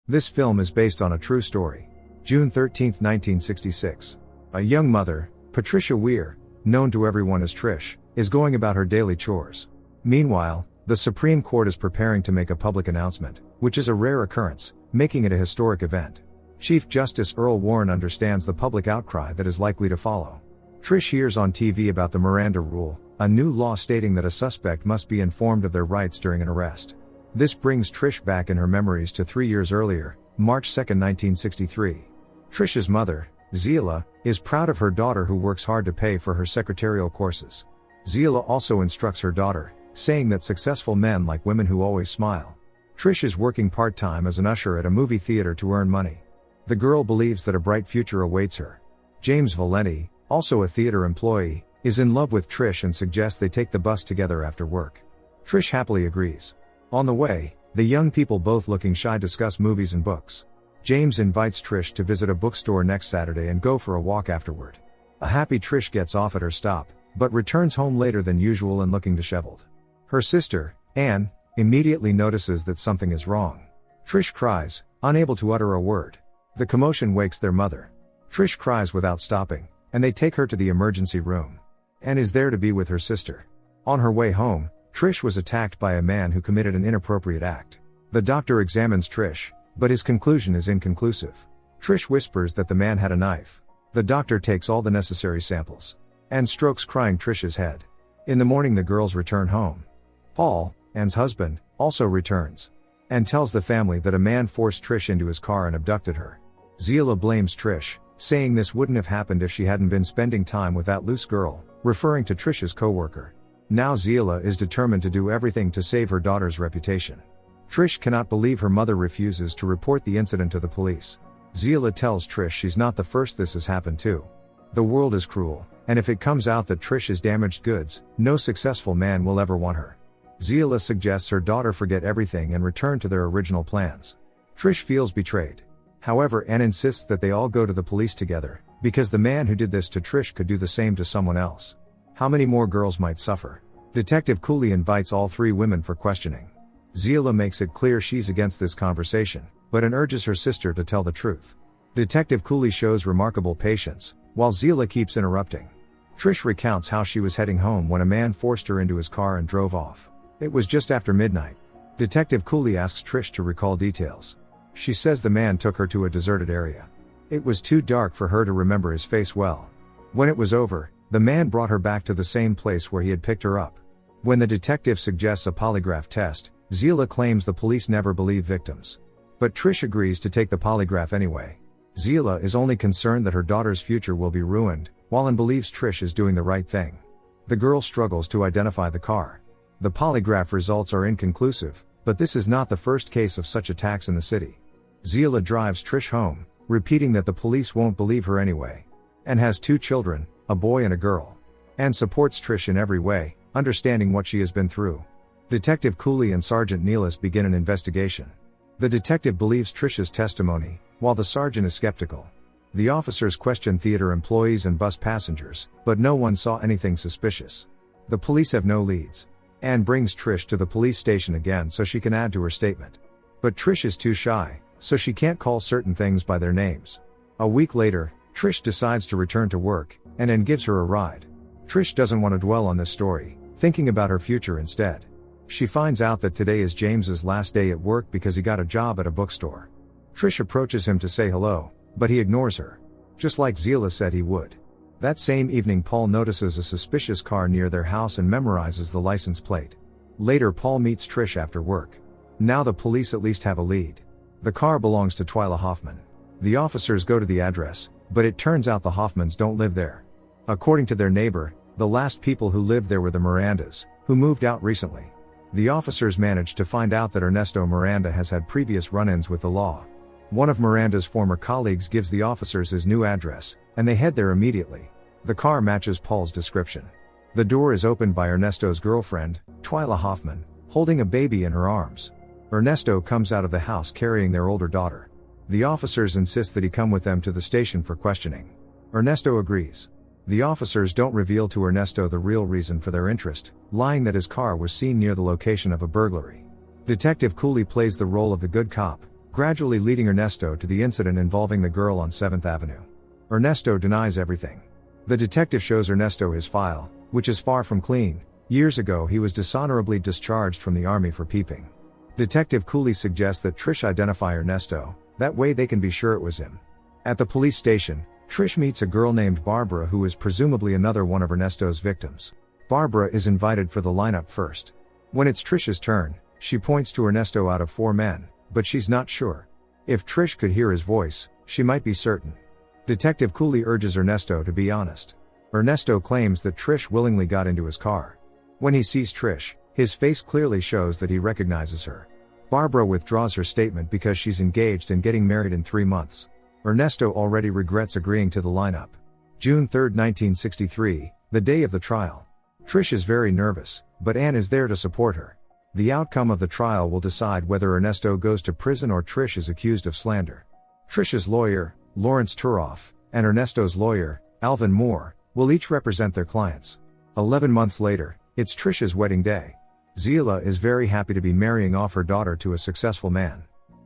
This film is based on a true story. June 13, 1966. A young mother, Patricia Weir, known to everyone as Trish, is going about her daily chores. Meanwhile, the Supreme Court is preparing to make a public announcement, which is a rare occurrence, making it a historic event. Chief Justice Earl Warren understands the public outcry that is likely to follow. Trish hears on TV about the Miranda rule, a new law stating that a suspect must be informed of their rights during an arrest. This brings Trish back in her memories to 3 years earlier, March 2, 1963. Trish's mother, Zeela, is proud of her daughter who works hard to pay for her secretarial courses. Zeela also instructs her daughter, saying that successful men like women who always smile. Trish is working part-time as an usher at a movie theater to earn money. The girl believes that a bright future awaits her. James Valenti, also a theater employee, is in love with Trish and suggests they take the bus together after work. Trish happily agrees. On the way, the young people, both looking shy, discuss movies and books. James invites Trish to visit a bookstore next Saturday and go for a walk afterward. A happy Trish gets off at her stop, but returns home later than usual and looking disheveled. Her sister, Anne, immediately notices that something is wrong. Trish cries, unable to utter a word. The commotion wakes their mother. Trish cries without stopping, and they take her to the emergency room. Anne is there to be with her sister. On her way home, Trish was attacked by a man who committed an inappropriate act. The doctor examines Trish, but his conclusion is inconclusive. Trish whispers that the man had a knife. The doctor takes all the necessary samples and strokes crying Trish's head. In the morning, the girls return home. Paul, Anne's husband, also returns and tells the family that a man forced Trish into his car and abducted her. Zeela blames Trish, saying this wouldn't have happened if she hadn't been spending time with that loose girl, referring to Trish's co-worker. Now Zeela is determined to do everything to save her daughter's reputation. Trish cannot believe her mother refuses to report the incident to the police. Zeela tells Trish she's not the first this has happened to. The world is cruel, and if it comes out that Trish is damaged goods, no successful man will ever want her. Zeela suggests her daughter forget everything and return to their original plans. Trish feels betrayed. However, Anne insists that they all go to the police together, because the man who did this to Trish could do the same to someone else. How many more girls might suffer? Detective Cooley invites all three women for questioning. Zeela makes it clear she's against this conversation, but urges her sister to tell the truth. Detective Cooley shows remarkable patience, while Zeela keeps interrupting. Trish recounts how she was heading home when a man forced her into his car and drove off. It was just after midnight. Detective Cooley asks Trish to recall details. She says the man took her to a deserted area. It was too dark for her to remember his face well. When it was over, the man brought her back to the same place where he had picked her up. When the detective suggests a polygraph test, Zeela claims the police never believe victims. But Trish agrees to take the polygraph anyway. Zeela is only concerned that her daughter's future will be ruined, while Anne believes Trish is doing the right thing. The girl struggles to identify the car. The polygraph results are inconclusive, but this is not the first case of such attacks in the city. Zeela drives Trish home, repeating that the police won't believe her anyway. Anne has 2 children, a boy and a girl. Anne supports Trish in every way, understanding what she has been through. Detective Cooley and Sergeant Nealis begin an investigation. The detective believes Trish's testimony, while the sergeant is skeptical. The officers question theater employees and bus passengers, but no one saw anything suspicious. The police have no leads. Anne brings Trish to the police station again so she can add to her statement. But Trish is too shy, so she can't call certain things by their names. A week later, Trish decides to return to work, and Anne gives her a ride. Trish doesn't want to dwell on this story, thinking about her future instead. She finds out that today is James's last day at work because he got a job at a bookstore. Trish approaches him to say hello, but he ignores her. Just like Zeela said he would. That same evening, Paul notices a suspicious car near their house and memorizes the license plate. Later, Paul meets Trish after work. Now the police at least have a lead. The car belongs to Twyla Hoffman. The officers go to the address, but it turns out the Hoffmans don't live there. According to their neighbor, the last people who lived there were the Mirandas, who moved out recently. The officers manage to find out that Ernesto Miranda has had previous run-ins with the law. One of Miranda's former colleagues gives the officers his new address, and they head there immediately. The car matches Paul's description. The door is opened by Ernesto's girlfriend, Twyla Hoffman, holding a baby in her arms. Ernesto comes out of the house carrying their older daughter. The officers insist that he come with them to the station for questioning. Ernesto agrees. The officers don't reveal to Ernesto the real reason for their interest, lying that his car was seen near the location of a burglary. Detective Cooley plays the role of the good cop, gradually leading Ernesto to the incident involving the girl on 7th Avenue. Ernesto denies everything. The detective shows Ernesto his file, which is far from clean. Years ago he was dishonorably discharged from the army for peeping. Detective coolly suggests that Trish identify Ernesto, that way they can be sure it was him. At the police station, Trish meets a girl named Barbara who is presumably another one of Ernesto's victims. Barbara is invited for the lineup first. When it's Trish's turn, she points to Ernesto out of 4 men, but she's not sure. If Trish could hear his voice, she might be certain. Detective coolly urges Ernesto to be honest. Ernesto claims that Trish willingly got into his car. When he sees Trish, his face clearly shows that he recognizes her. Barbara withdraws her statement because she's engaged and getting married in 3 months. Ernesto already regrets agreeing to the lineup. June 3, 1963, the day of the trial. Trish is very nervous, but Anne is there to support her. The outcome of the trial will decide whether Ernesto goes to prison or Trish is accused of slander. Trish's lawyer, Lawrence Turoff, and Ernesto's lawyer, Alvin Moore, will each represent their clients. 11 months later, it's Trish's wedding day. Zila is very happy to be marrying off her daughter to a successful man.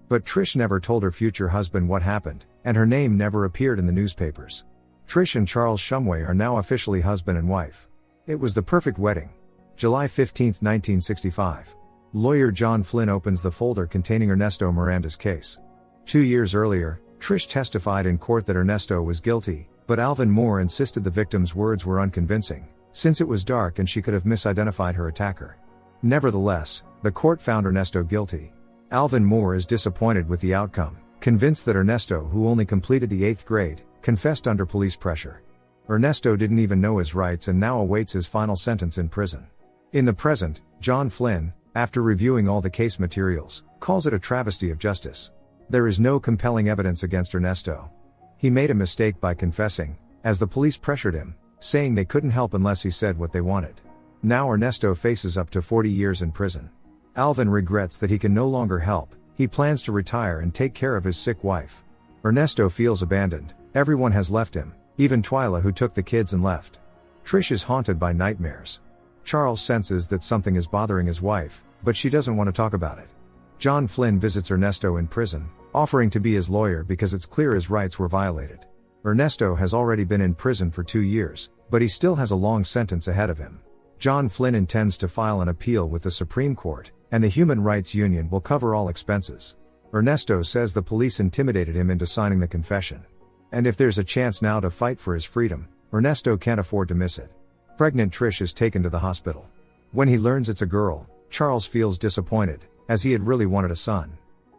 But Trish never told her future husband what happened, and her name never appeared in the newspapers. Trish and Charles Shumway are now officially husband and wife. It was the perfect wedding. July 15, 1965. Lawyer John Flynn opens the folder containing Ernesto Miranda's case. 2 years earlier, Trish testified in court that Ernesto was guilty, but Alvin Moore insisted the victim's words were unconvincing, since it was dark and she could have misidentified her attacker. Nevertheless, the court found Ernesto guilty. Alvin Moore is disappointed with the outcome, convinced that Ernesto, who only completed the 8th grade, confessed under police pressure. Ernesto didn't even know his rights and now awaits his final sentence in prison. In the present, John Flynn, after reviewing all the case materials, calls it a travesty of justice. There is no compelling evidence against Ernesto. He made a mistake by confessing, as the police pressured him, saying they couldn't help unless he said what they wanted. Now Ernesto faces up to 40 years in prison. Alvin regrets that he can no longer help. He plans to retire and take care of his sick wife. Ernesto feels abandoned. Everyone has left him, even Twyla, who took the kids and left. Trish is haunted by nightmares. Charles senses that something is bothering his wife, but she doesn't want to talk about it. John Flynn visits Ernesto in prison, offering to be his lawyer because it's clear his rights were violated. Ernesto has already been in prison for 2 years, but he still has a long sentence ahead of him. John Flynn intends to file an appeal with the Supreme Court, and the Human Rights Union will cover all expenses. Ernesto says the police intimidated him into signing the confession. And if there's a chance now to fight for his freedom, Ernesto can't afford to miss it. Pregnant Trish is taken to the hospital. When he learns it's a girl, Charles feels disappointed, as he had really wanted a son.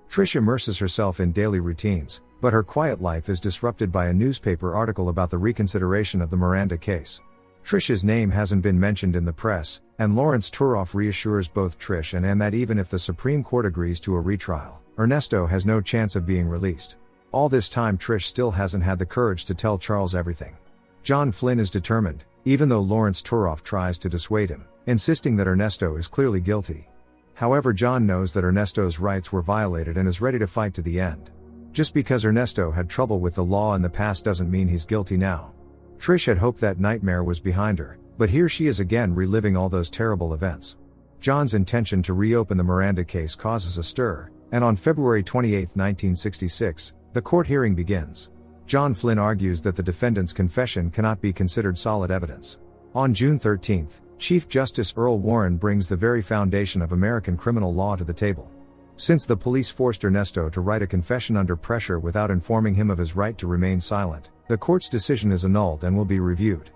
Trish immerses herself in daily routines, but her quiet life is disrupted by a newspaper article about the reconsideration of the Miranda case. Trish's name hasn't been mentioned in the press, and Lawrence Turoff reassures both Trish and Anne that even if the Supreme Court agrees to a retrial, Ernesto has no chance of being released. All this time Trish still hasn't had the courage to tell Charles everything. John Flynn is determined, even though Lawrence Turoff tries to dissuade him, insisting that Ernesto is clearly guilty. However, John knows that Ernesto's rights were violated and is ready to fight to the end. Just because Ernesto had trouble with the law in the past doesn't mean he's guilty now. Trish had hoped that nightmare was behind her, but here she is again reliving all those terrible events. John's intention to reopen the Miranda case causes a stir, and on February 28, 1966, the court hearing begins. John Flynn argues that the defendant's confession cannot be considered solid evidence. On June 13, Chief Justice Earl Warren brings the very foundation of American criminal law to the table. Since the police forced Ernesto to write a confession under pressure without informing him of his right to remain silent, the court's decision is annulled and will be reviewed.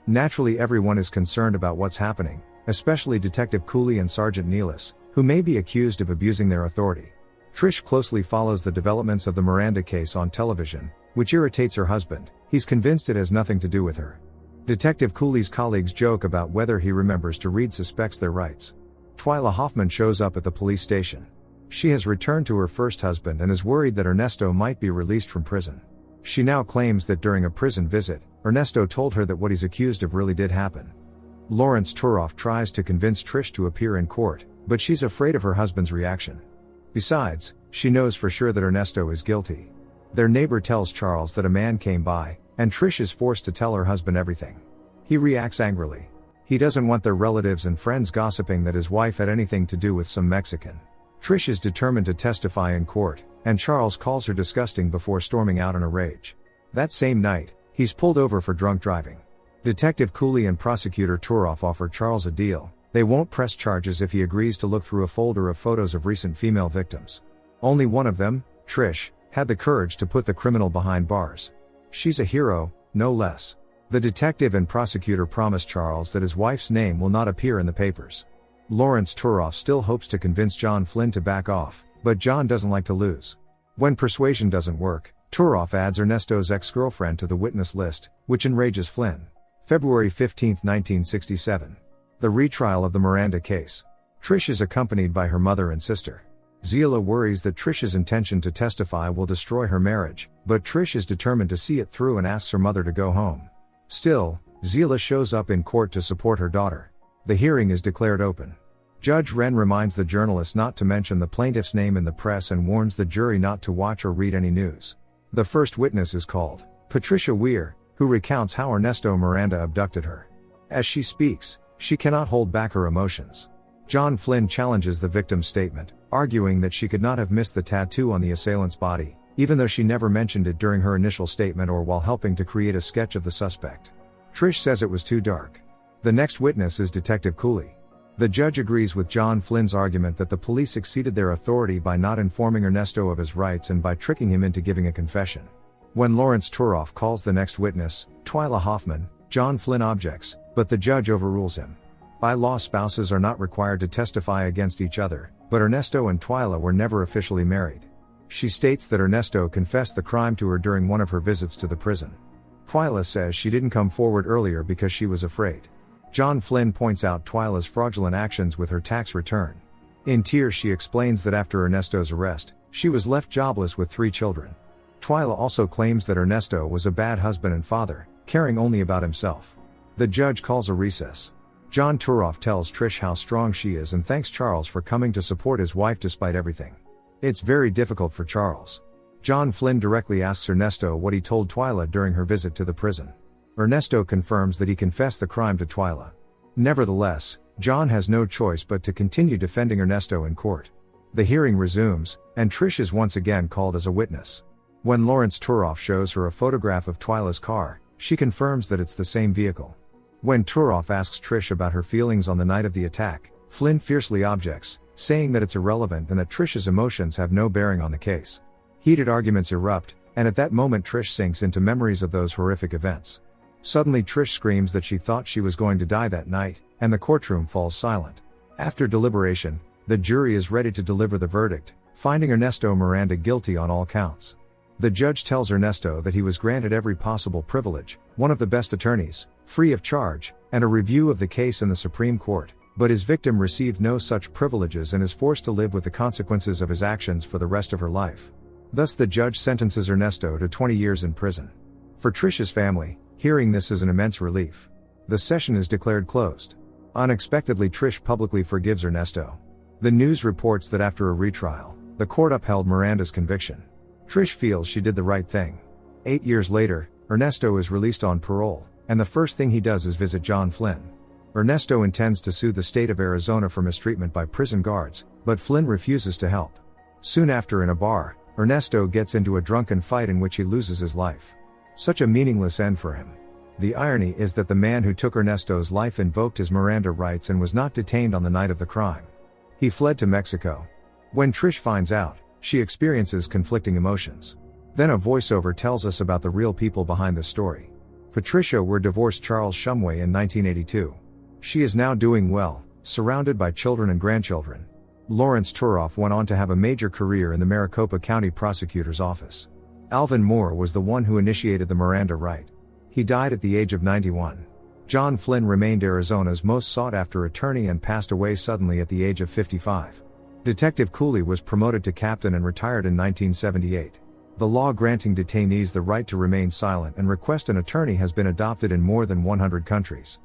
Naturally, everyone is concerned about what's happening, especially Detective Cooley and Sergeant Nealis, who may be accused of abusing their authority. Trish closely follows the developments of the Miranda case on television, which irritates her husband. He's convinced it has nothing to do with her. Detective Cooley's colleagues joke about whether he remembers to read suspects their rights. Twyla Hoffman shows up at the police station. She has returned to her first husband and is worried that Ernesto might be released from prison. She now claims that during a prison visit, Ernesto told her that what he's accused of really did happen. Lawrence Turoff tries to convince Trish to appear in court, but she's afraid of her husband's reaction. Besides, she knows for sure that Ernesto is guilty. Their neighbor tells Charles that a man came by, and Trish is forced to tell her husband everything. He reacts angrily. He doesn't want their relatives and friends gossiping that his wife had anything to do with some Mexican. Trish is determined to testify in court, and Charles calls her disgusting before storming out in a rage. That same night, he's pulled over for drunk driving. Detective Cooley and prosecutor Toroff offer Charles a deal. They won't press charges if he agrees to look through a folder of photos of recent female victims. Only one of them, Trish, had the courage to put the criminal behind bars. She's a hero, no less. The detective and prosecutor promise Charles that his wife's name will not appear in the papers. Lawrence Toroff still hopes to convince John Flynn to back off, but John doesn't like to lose. When persuasion doesn't work, Toroff adds Ernesto's ex-girlfriend to the witness list, which enrages Flynn. February 15, 1967. The retrial of the Miranda case. Trish is accompanied by her mother and sister. Zila worries that Trish's intention to testify will destroy her marriage, but Trish is determined to see it through and asks her mother to go home. Still, Zila shows up in court to support her daughter. The hearing is declared open. Judge Wren reminds the journalist not to mention the plaintiff's name in the press and warns the jury not to watch or read any news. The first witness is called, Patricia Weir, who recounts how Ernesto Miranda abducted her. As she speaks, she cannot hold back her emotions. John Flynn challenges the victim's statement, arguing that she could not have missed the tattoo on the assailant's body, even though she never mentioned it during her initial statement or while helping to create a sketch of the suspect. Trish says it was too dark. The next witness is Detective Cooley. The judge agrees with John Flynn's argument that the police exceeded their authority by not informing Ernesto of his rights and by tricking him into giving a confession. When Lawrence Toroff calls the next witness, Twyla Hoffman, John Flynn objects, but the judge overrules him. By law, spouses are not required to testify against each other, but Ernesto and Twyla were never officially married. She states that Ernesto confessed the crime to her during one of her visits to the prison. Twyla says she didn't come forward earlier because she was afraid. John Flynn points out Twyla's fraudulent actions with her tax return. In tears, she explains that after Ernesto's arrest, she was left jobless with 3 children. Twyla also claims that Ernesto was a bad husband and father, caring only about himself. The judge calls a recess. John Toroff tells Trish how strong she is and thanks Charles for coming to support his wife despite everything. It's very difficult for Charles. John Flynn directly asks Ernesto what he told Twyla during her visit to the prison. Ernesto confirms that he confessed the crime to Twyla. Nevertheless, John has no choice but to continue defending Ernesto in court. The hearing resumes, and Trish is once again called as a witness. When Lawrence Toroff shows her a photograph of Twyla's car, she confirms that it's the same vehicle. When Toroff asks Trish about her feelings on the night of the attack, Flynn fiercely objects, saying that it's irrelevant and that Trish's emotions have no bearing on the case. Heated arguments erupt, and at that moment Trish sinks into memories of those horrific events. Suddenly Trish screams that she thought she was going to die that night, and the courtroom falls silent. After deliberation, the jury is ready to deliver the verdict, finding Ernesto Miranda guilty on all counts. The judge tells Ernesto that he was granted every possible privilege, one of the best attorneys, free of charge, and a review of the case in the Supreme Court, but his victim received no such privileges and is forced to live with the consequences of his actions for the rest of her life. Thus the judge sentences Ernesto to 20 years in prison. For Trish's family, hearing this is an immense relief. The session is declared closed. Unexpectedly, Trish publicly forgives Ernesto. The news reports that after a retrial, the court upheld Miranda's conviction. Trish feels she did the right thing. 8 years later, Ernesto is released on parole, and the first thing he does is visit John Flynn. Ernesto intends to sue the state of Arizona for mistreatment by prison guards, but Flynn refuses to help. Soon after, in a bar, Ernesto gets into a drunken fight in which he loses his life. Such a meaningless end for him. The irony is that the man who took Ernesto's life invoked his Miranda rights and was not detained on the night of the crime. He fled to Mexico. When Trish finds out, she experiences conflicting emotions. Then a voiceover tells us about the real people behind the story. Patricia Weir divorced Charles Shumway in 1982. She is now doing well, surrounded by children and grandchildren. Lawrence Toroff went on to have a major career in the Maricopa County Prosecutor's Office. Alvin Moore was the one who initiated the Miranda right. He died at the age of 91. John Flynn remained Arizona's most sought-after attorney and passed away suddenly at the age of 55. Detective Cooley was promoted to captain and retired in 1978. The law granting detainees the right to remain silent and request an attorney has been adopted in more than 100 countries.